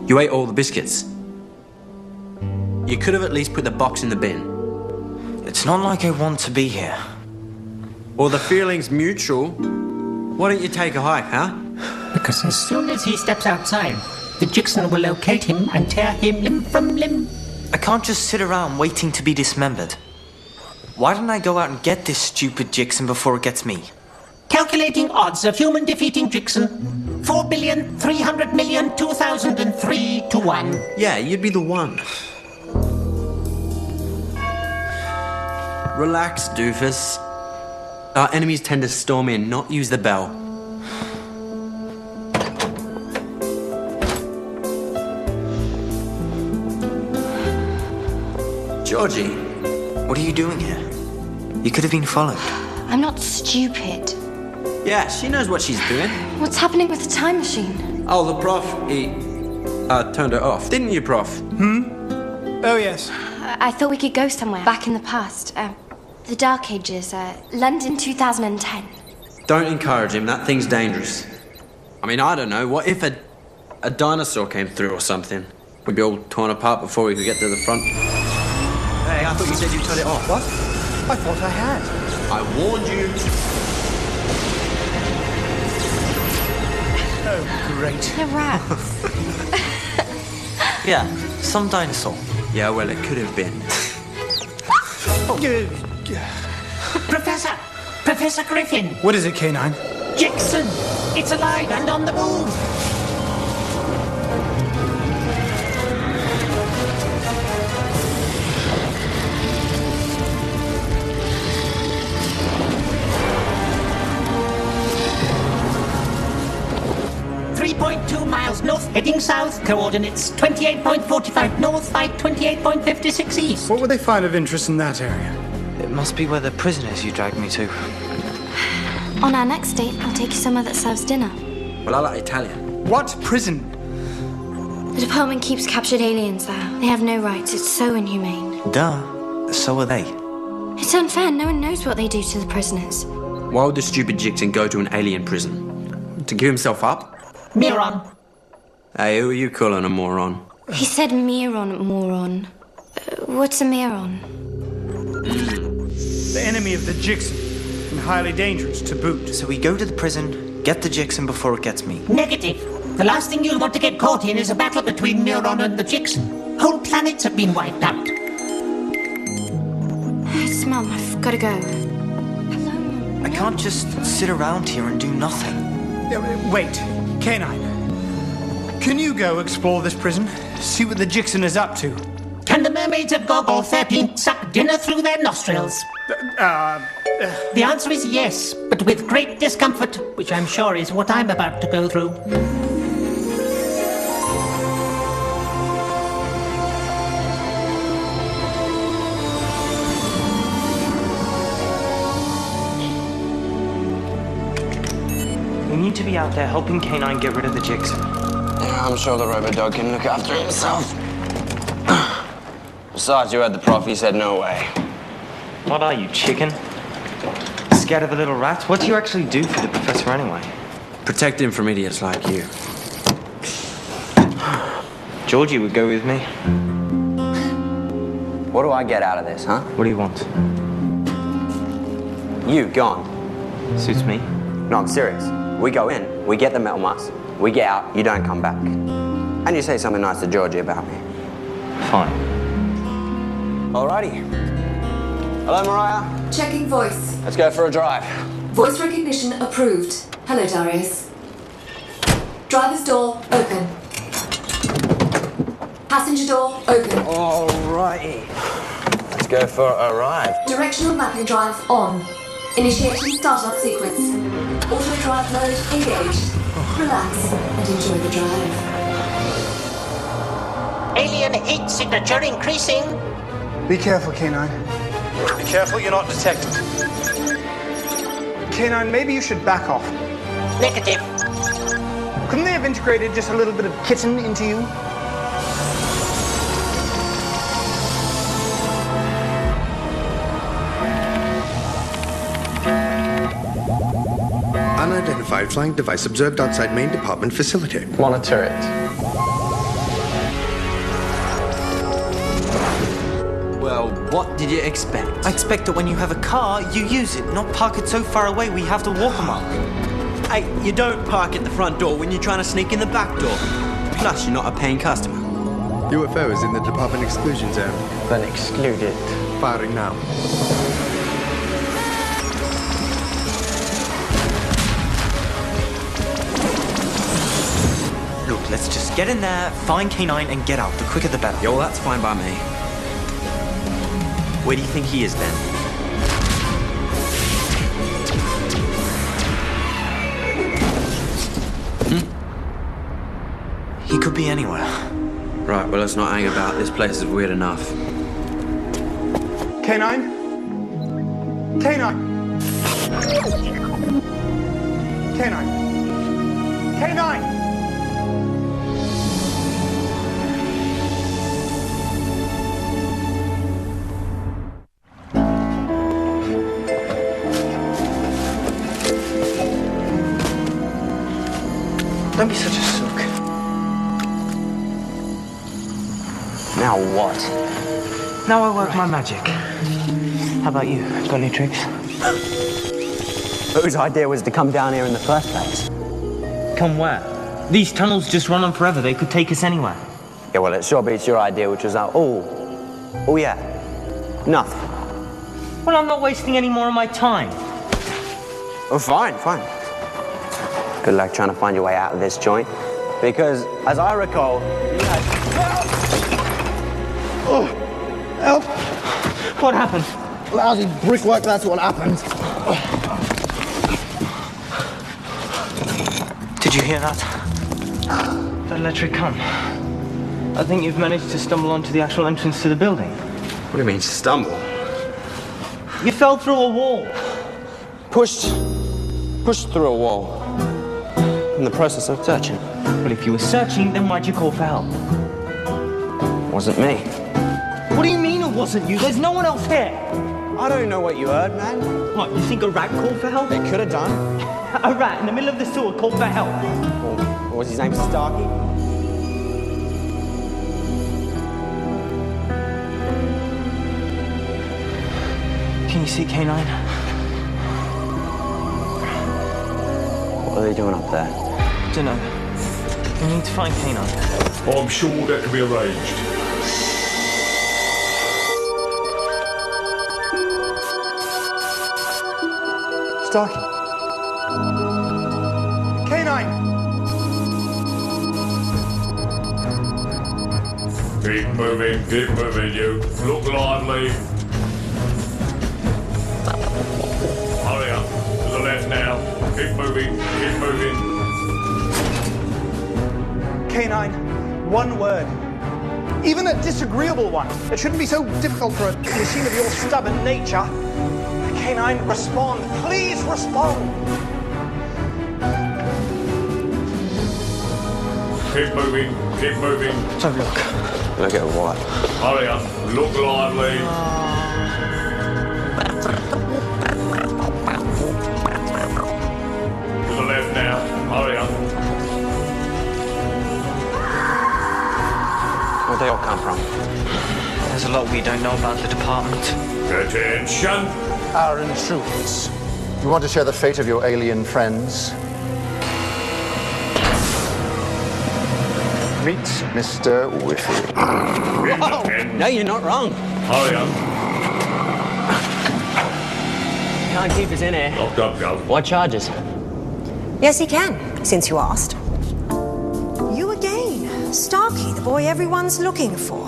You ate all the biscuits. You could have at least put the box in the bin. It's not like I want to be here. Or the feeling's mutual. Why don't you take a hike, huh? Because as soon as he steps outside, the Jixon will locate him and tear him limb from limb. I can't just sit around waiting to be dismembered. Why don't I go out and get this stupid Jixon before it gets me? Calculating odds of human defeating Jixon. 4,300,000,000,2003 to 1. Yeah, you'd be the one. Relax, doofus. Our enemies tend to storm in, not use the bell. Georgie. What are you doing here? You could have been followed. I'm not stupid. Yeah, she knows what she's doing. What's happening with the time machine? Oh, the prof, he turned it off. Didn't you, prof? Oh, yes. I thought we could go somewhere back in the past. The Dark Ages, London 2010. Don't encourage him, that thing's dangerous. I mean, I don't know, what if a dinosaur came through or something? We'd be all torn apart before we could get to the front. Hey, I thought you said you turned it off. What? I thought I had. I warned you. Oh, great. The rats. Yeah, some dinosaur. Yeah, well, it could have been. Professor Griffin. What is it, K9? Jixon. It's alive and on the move. Miles north, heading south, coordinates 28.45 north by 28.56 east. What would they find of interest in that area? It must be where the prisoners you dragged me to. On our next date, I'll take you somewhere that serves dinner. Well, I like Italian. What prison? The department keeps captured aliens there. They have no rights. It's so inhumane. Duh. So are they. It's unfair. No one knows what they do to the prisoners. Why would the stupid Jixon go to an alien prison? To give himself up? Miron. Hey, who are you calling a moron? He said Miron, moron. What's a Miron? The enemy of the Jixon. And highly dangerous to boot. So we go to the prison, get the Jixon before it gets me. Negative. The last thing you'll want to get caught in is a battle between Miron and the Jixon. Whole planets have been wiped out. It's Mum. I've got to go. I can't just sit around here and do nothing. Wait, K9. Can you go explore this prison? See what the Jixon is up to? Can the mermaids of Gogol 13 suck dinner through their nostrils? The answer is yes, but with great discomfort, which I'm sure is what I'm about to go through. We need to be out there helping K9 get rid of the Jixon. Yeah, I'm sure the robot dog can look after himself. Besides, you heard the prof, he said no way. What are you, chicken? Scared of a little rat? What do you actually do for the professor anyway? Protect him from idiots like you. Georgie would go with me. What do I get out of this, huh? What do you want? You, gone. Suits me. No, I'm serious. We go in, we get the metal mask. We get out, you don't come back. And you say something nice to Georgie about me. Fine. Alrighty. Hello, Mariah. Checking voice. Let's go for a drive. Voice recognition approved. Hello, Darius. Driver's door open. Passenger door open. Alrighty. Let's go for a ride. Directional mapping drive on. Initiating startup sequence. Auto drive mode engaged. Relax and enjoy the drive. Alien heat signature increasing. Be careful, K9. Be careful you're not detected. K9, maybe you should back off. Negative. Couldn't they have integrated just a little bit of kitten into you? Unidentified flying device observed outside main department facility. Monitor it. Well, what did you expect? I expect that when you have a car, you use it, not park it so far away we have to walk amok. Hey, you don't park at the front door when you're trying to sneak in the back door. Plus, you're not a paying customer. UFO is in the department exclusion zone. Then exclude it. Firing now. Look, let's just get in there, find K9 and get out. The quicker the better. Yo, well, that's fine by me. Where do you think he is then? He could be anywhere. Right, well, let's not hang about. This place is weird enough. K9? K9! K9! K9! Don't be such a sook. Now what? Now I work my magic. How about you? Got any tricks? Whose idea was to come down here in the first place? Come where? These tunnels just run on forever. They could take us anywhere. Yeah, well, it sure beats your idea, which was like, oh yeah, nothing. Well, I'm not wasting any more of my time. Oh, fine. Good luck trying to find your way out of this joint. Because, as I recall, you had... Help! What happened? Lousy brickwork, that's what happened. Did you hear that? That electric come. I think you've managed to stumble onto the actual entrance to the building. What do you mean, stumble? You fell through a wall. Pushed through a wall. In the process of searching. But if you were searching, then why'd you call for help? Wasn't me. What do you mean it wasn't you? There's no one else here. I don't know what you heard, man. What, you think a rat called for help? They could have done. A rat in the middle of the sewer called for help. Or was his name Starkey? Can you see K9? What are they doing up there? Dunno. We need to find K9. I'm sure that can be arranged. Starkey. K9! Keep moving, you. Look lively. Hurry up. To the left now. Keep moving. K9, one word. Even a disagreeable one. It shouldn't be so difficult for a machine of your stubborn nature. K9, respond. Please respond. Keep moving. Keep moving. Don't look. Look at what? Hurry up. Look lively. To the left now. Hurry up. Where'd they all come from? There's a lot we don't know about the department. Attention. Our intruders. You want to share the fate of your alien friends? Meet Mr. Whiffy. No, you're not wrong. Hurry up. Can't keep us in here. Locked up, Gov. What charges? Yes, he can, since you asked. You again. Starkey, the boy everyone's looking for.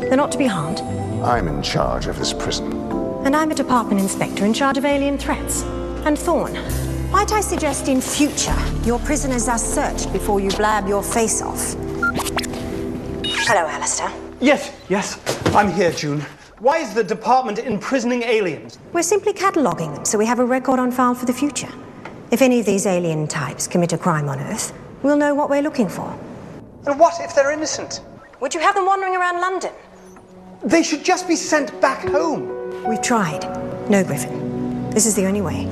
They're not to be harmed. I'm in charge of this prison. And I'm a department inspector in charge of alien threats. And Thorn, might I suggest in future your prisoners are searched before you blab your face off? Hello, Alistair. Yes, I'm here, June. Why is the department imprisoning aliens? We're simply cataloguing them so we have a record on file for the future. If any of these alien types commit a crime on Earth, we'll know what we're looking for. And what if they're innocent? Would you have them wandering around London? They should just be sent back home. We've tried. No, Griffin. This is the only way.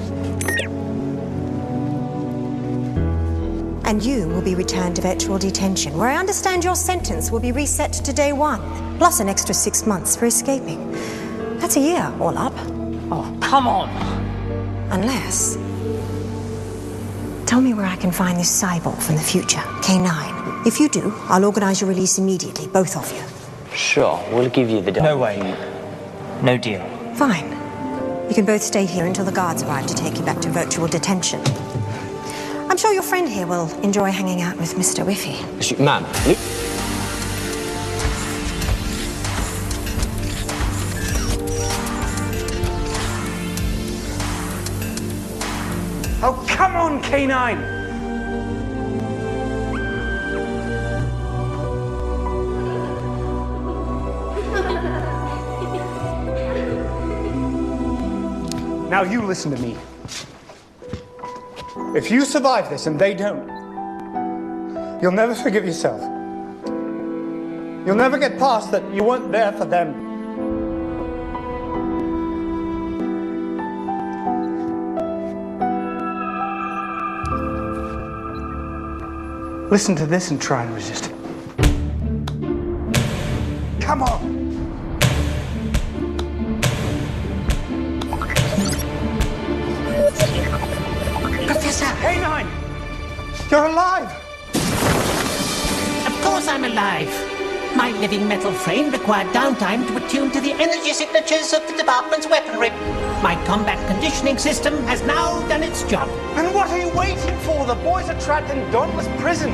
And you will be returned to virtual detention, where I understand your sentence will be reset to day 1, plus an extra 6 months for escaping. That's a year, all up. Oh, come on! Unless... Tell me where I can find this cyborg from the future, K9. If you do, I'll organize your release immediately, both of you. Sure, we'll give you the dough. No way. No deal. Fine. You can both stay here until the guards arrive to take you back to virtual detention. I'm sure your friend here will enjoy hanging out with Mr. Whiffy. Ma'am, Oh, come on, K9! Now you listen to me. If you survive this and they don't, you'll never forgive yourself. You'll never get past that you weren't there for them. Listen to this and try and resist. Come on! Professor! K9! You're alive! Of course I'm alive. My living metal frame required downtime to attune to the energy signatures of the department's weaponry. My combat conditioning system has now done its job. And what are you waiting for? The boys are trapped in Dauntless Prison.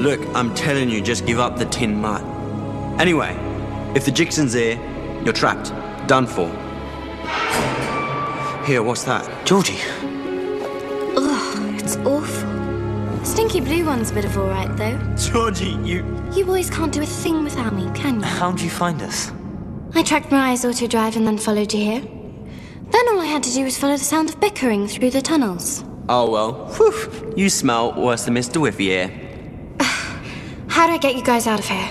look, I'm telling you, just give up the tin mud. Anyway, if the Jixon's there, you're trapped. Done for. Here, what's that? Georgie. Ugh, it's awful. Stinky Blue one's a bit of alright, though. Georgie, you... You boys can't do a thing without me, can you? How'd you find us? I tracked Mariah's auto drive and then followed you here. Then all I had to do was follow the sound of bickering through the tunnels. Oh, well, whew, you smell worse than Mr. Whiffy here. How do I get you guys out of here?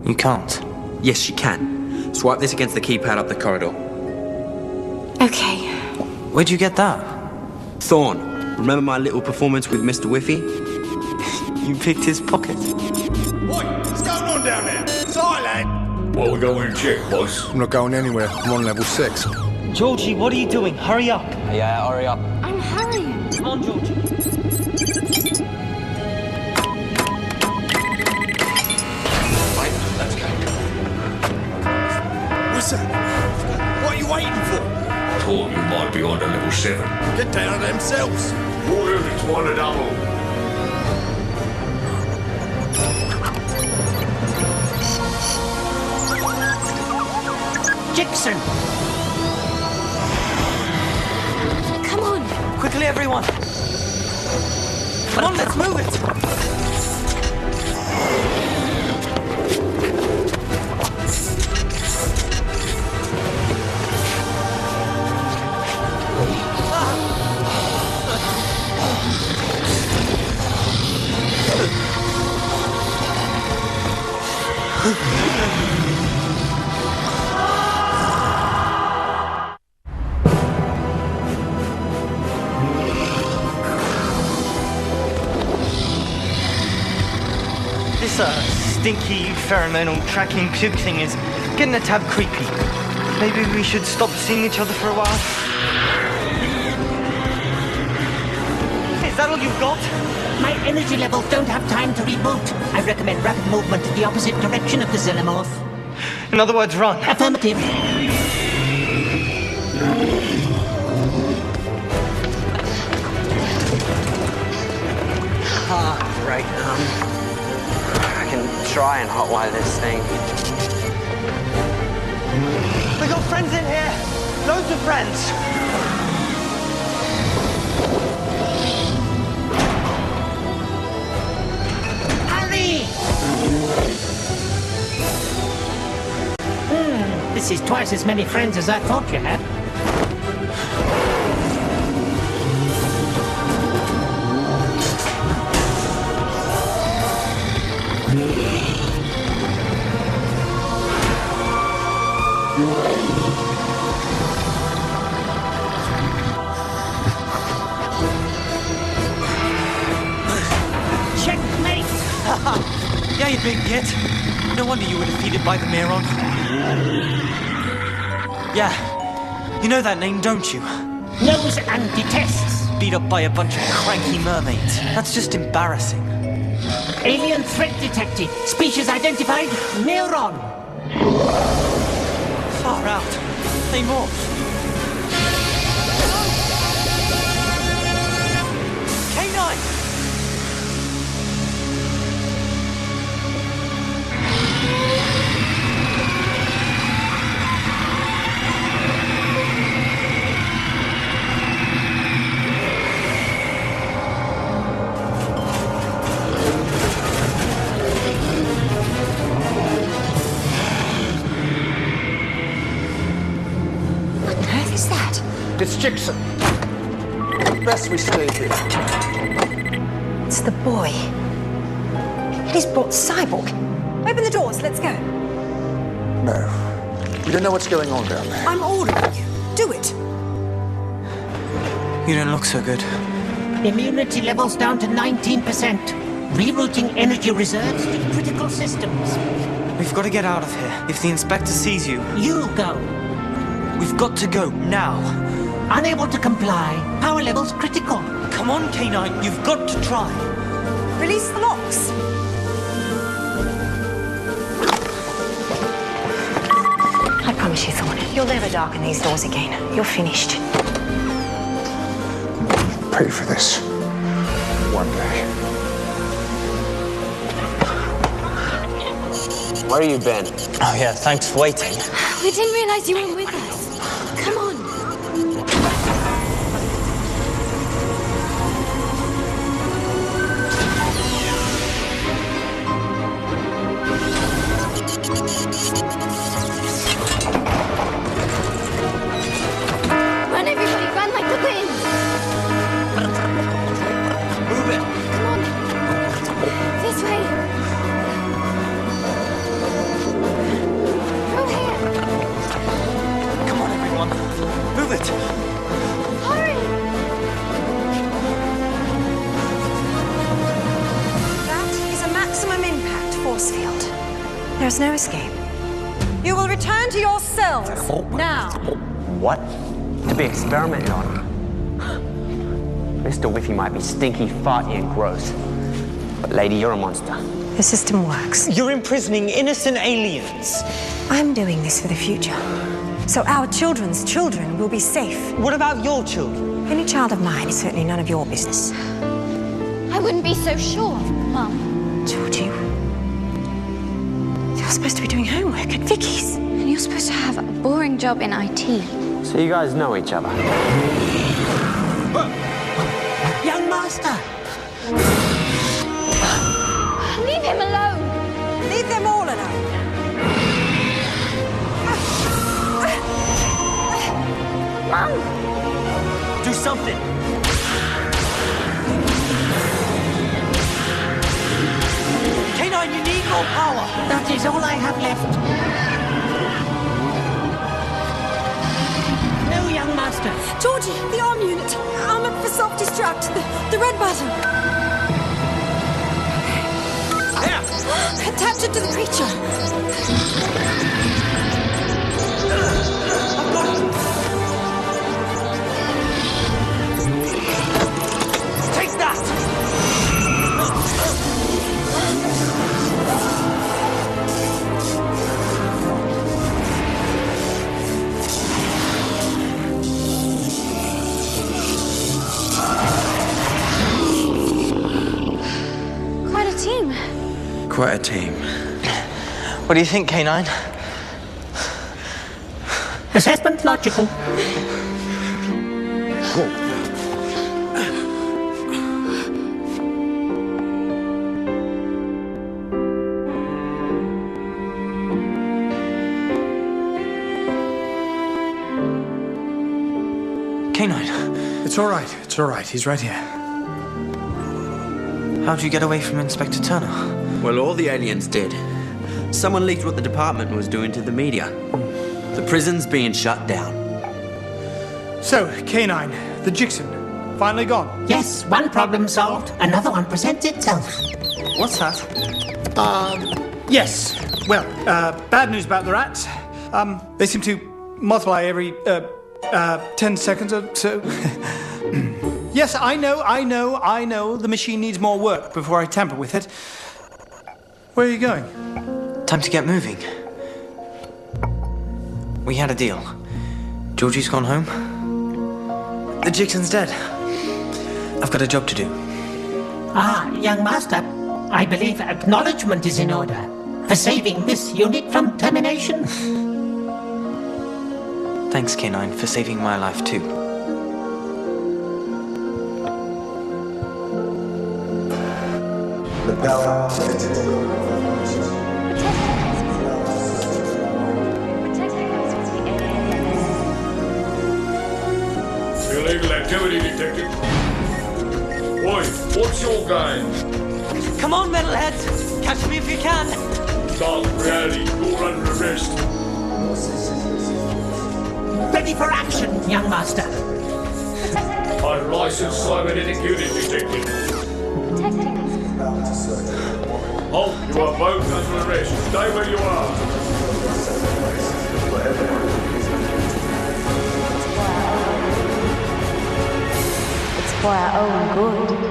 You can't. Yes, you can. Swipe this against the keypad up the corridor. Okay. Where'd you get that? Thorn, remember my little performance with Mr. Whiffy? You picked his pocket. What? What's going on down there? Silent! Well, we're going to check, boss. I'm not going anywhere. I'm on level 6. Georgie, what are you doing? Hurry up. Yeah, hurry up. I'm hurrying. Come on, Georgie. Right, let's go. What's that? What are you waiting for? Thought you might be on to level 7. Get down on themselves. What if it's one a double? Jixon! Come on. Quickly, everyone. Come on, let's move it. stinky pheromonal tracking puke thing is getting a tad creepy. Maybe we should stop seeing each other for a while? Is that all you've got? My energy levels don't have time to reboot. I recommend rapid movement in the opposite direction of the xenomorph. In other words, run. Affirmative. Right. I can try and hotwire this thing. We got friends in here. Loads of friends. Hurry! This is twice as many friends as I thought you had. Checkmate! Yeah, you big git. No wonder you were defeated by the Miron. Yeah, you know that name, don't you? Knows and detests. Beat up by a bunch of cranky mermaids. That's just embarrassing. Alien threat detected. Species identified. Neuron. Far out. They morph. K9! It's Jixon. Best we stay here. It's the boy. He's brought Cyborg. Open the doors, let's go. No. You don't know what's going on down there. I'm ordering you. Do it. You don't look so good. Immunity levels down to 19%. Rerouting energy reserves to critical systems. We've got to get out of here. If the inspector sees you... You go. We've got to go, now. Unable to comply. Power levels critical. Come on, K9, you've got to try. Release the locks. I promise you, Thorn, you'll never darken these doors again. You're finished. Pay for this. One day. Where you been? Oh yeah, thanks for waiting. We didn't realize you were with us. Come on. Run, everybody, run like the wind. Move it. Come on. This way. Through here. Come on, everyone. Move it. Hurry. That is a maximum impact force field. There's no escape. You will return to your cells now. What? To be experimented on? Mr. Whiffy might be stinky, farty, and gross. But lady, you're a monster. The system works. You're imprisoning innocent aliens. I'm doing this for the future. So our children's children will be safe. What about your children? Any child of mine is certainly none of your business. I wouldn't be so sure, Mum. Georgie, you're supposed to be doing homework at Vicky's. And you're supposed to have a boring job in IT. So you guys know each other? Young master! Leave him alone. Leave them all alone. Mum! Do something. K9, you need more power. That is all I have left. No, young master. Georgie, the arm unit. Arm up for self-destruct. The red button. There. attach it to the creature. Take that! Quite a team. Quite a team. What do you think, K9? Assessment logical. K9, It's all right. It's all right. He's right here. how'd you get away from Inspector Turner? Well, all the aliens did. Someone leaked what the department was doing to the media. The prison's being shut down. So, K9, the Jixon, finally gone. Yes, one problem solved. Another one presents itself. What's that? Yes. Well, bad news about the rats. They seem to multiply every 10 seconds or so. Yes, I know. The machine needs more work before I tamper with it. Where are you going? Time to get moving. We had a deal. Georgie's gone home. The Jixon's dead. I've got a job to do. Ah, young master, I believe acknowledgement is in order for saving this unit from termination. Thanks, K9, for saving my life too. The power Illegal activity detected. Oi, what's your game? Come on, metalheads! Catch me if you can! Dark reality, you're under arrest. Ready for action, young master. Unlicensed cybernetic unit detected. Halt, you are both under arrest. Stay where you are. It's for our own good.